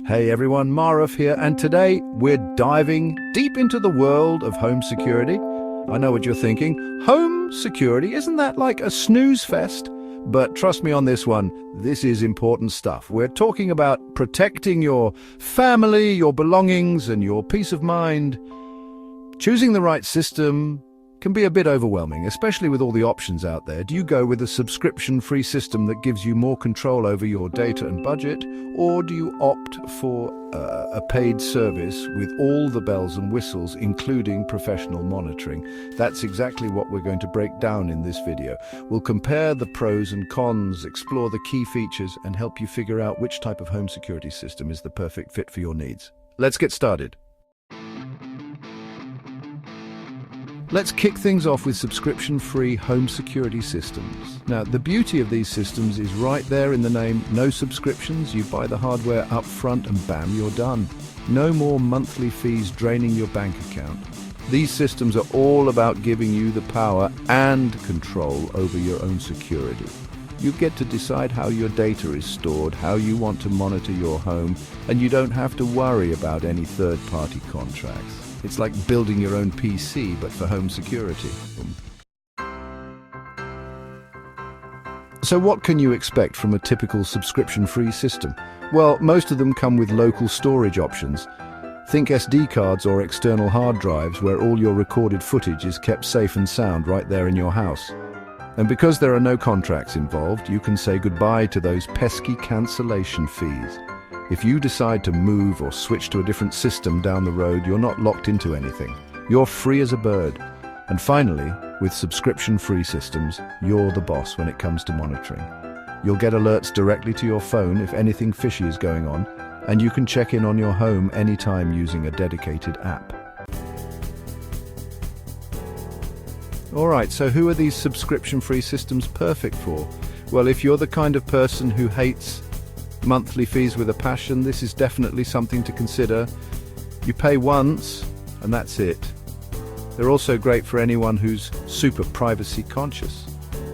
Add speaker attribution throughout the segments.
Speaker 1: Hey everyone, Maruf here, and today we're diving deep into the world of home security. I know what you're thinking. Home security, isn't that like a snooze fest? But trust me on this one, this is important stuff. We're talking about protecting your family, your belongings, and your peace of mind. Choosing the right system can be a bit overwhelming, especially with all the options out there. Do you go with a subscription-free system that gives you more control over your data and budget, or do you opt for a paid service with all the bells and whistles, including professional monitoring? That's exactly what we're going to break down in this video. We'll compare the pros and cons, explore the key features, and help you figure out which type of home security system is the perfect fit for your needs. Let's get started. Let's kick things off with subscription-free home security systems. Now, the beauty of these systems is right there in the name. No subscriptions, you buy the hardware up front and bam, you're done. No more monthly fees draining your bank account. These systems are all about giving you the power and control over your own security. You get to decide how your data is stored, how you want to monitor your home, and you don't have to worry about any third-party contracts. It's like building your own PC, but for home security. So what can you expect from a typical subscription-free system? Well, most of them come with local storage options. Think SD cards or external hard drives where all your recorded footage is kept safe and sound right there in your house. And because there are no contracts involved, you can say goodbye to those pesky cancellation fees. If you decide to move or switch to a different system down the road, you're not locked into anything. You're free as a bird. And finally, with subscription-free systems, you're the boss when it comes to monitoring. You'll get alerts directly to your phone if anything fishy is going on, and you can check in on your home anytime using a dedicated app. Alright, so who are these subscription-free systems perfect for? Well, if you're the kind of person who hates monthly fees with a passion, this is definitely something to consider. You pay once, and that's it. They're also great for anyone who's super privacy conscious.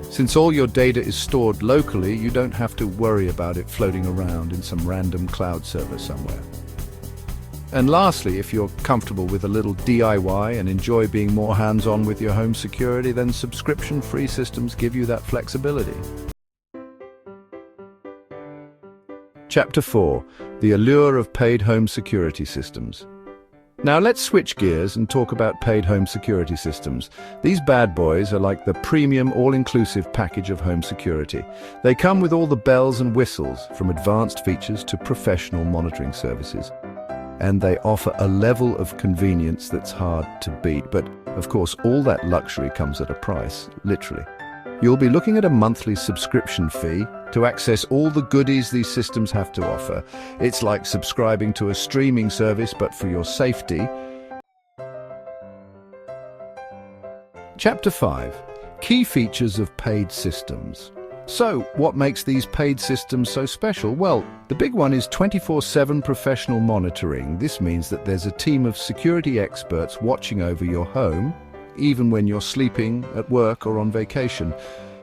Speaker 1: Since all your data is stored locally, you don't have to worry about it floating around in some random cloud server somewhere. And lastly, if you're comfortable with a little DIY and enjoy being more hands-on with your home security, then subscription-free systems give you that flexibility. Chapter 4. The Allure of Paid Home Security Systems. Now let's switch gears and talk about paid home security systems. These bad boys are like the premium all-inclusive package of home security. They come with all the bells and whistles, from advanced features to professional monitoring services. And they offer a level of convenience that's hard to beat. But of course, all that luxury comes at a price, literally. You'll be looking at a monthly subscription fee to access all the goodies these systems have to offer. It's like subscribing to a streaming service, but for your safety. Chapter 5. Key features of paid systems. So, what makes these paid systems so special? Well, the big one is 24/7 professional monitoring. This means that there's a team of security experts watching over your home, even when you're sleeping, at work, or on vacation.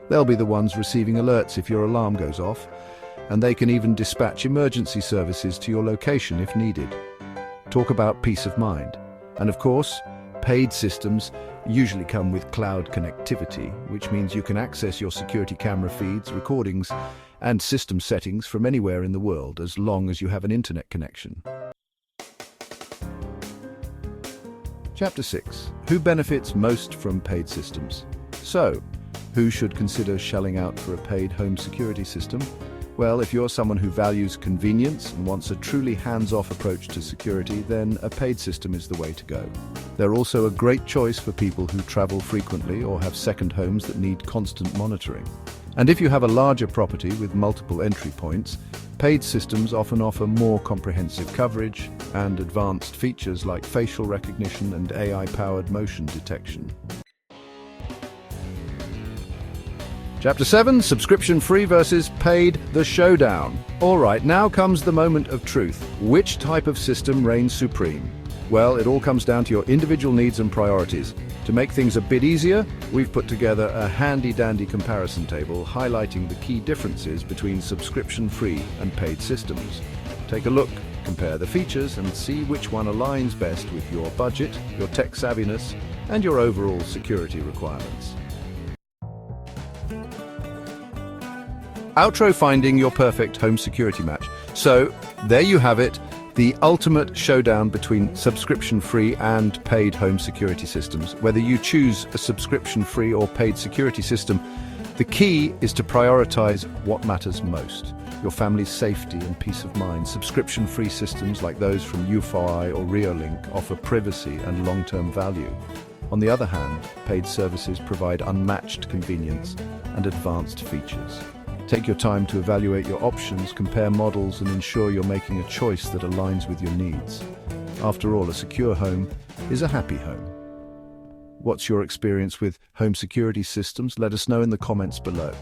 Speaker 1: They'll be the ones receiving alerts if your alarm goes off, and they can even dispatch emergency services to your location if needed. Talk about peace of mind. And of course, paid systems usually come with cloud connectivity, which means you can access your security camera feeds, recordings, and system settings from anywhere in the world, as long as you have an internet connection. Chapter 6. Who benefits most from paid systems? So, who should consider shelling out for a paid home security system? Well, if you're someone who values convenience and wants a truly hands-off approach to security, then a paid system is the way to go. They're also a great choice for people who travel frequently or have second homes that need constant monitoring. And if you have a larger property with multiple entry points, paid systems often offer more comprehensive coverage and advanced features like facial recognition and AI-powered motion detection. Chapter 7. Subscription-free versus paid, the showdown. Alright, now comes the moment of truth. Which type of system reigns supreme? Well, it all comes down to your individual needs and priorities. To make things a bit easier, we've put together a handy-dandy comparison table highlighting the key differences between subscription-free and paid systems. Take a look, Compare the features and see which one aligns best with your budget, your tech savviness, and your overall security requirements. Outro: finding your perfect home security match. So, there you have it, the ultimate showdown between subscription-free and paid home security systems. Whether you choose a subscription-free or paid security system, the key is to prioritize what matters most: your family's safety and peace of mind. Subscription-free systems like those from Eufy or Reolink offer privacy and long-term value. On the other hand, paid services provide unmatched convenience and advanced features. Take your time to evaluate your options, compare models, and ensure you're making a choice that aligns with your needs. After all, a secure home is a happy home. What's your experience with home security systems? Let us know in the comments below.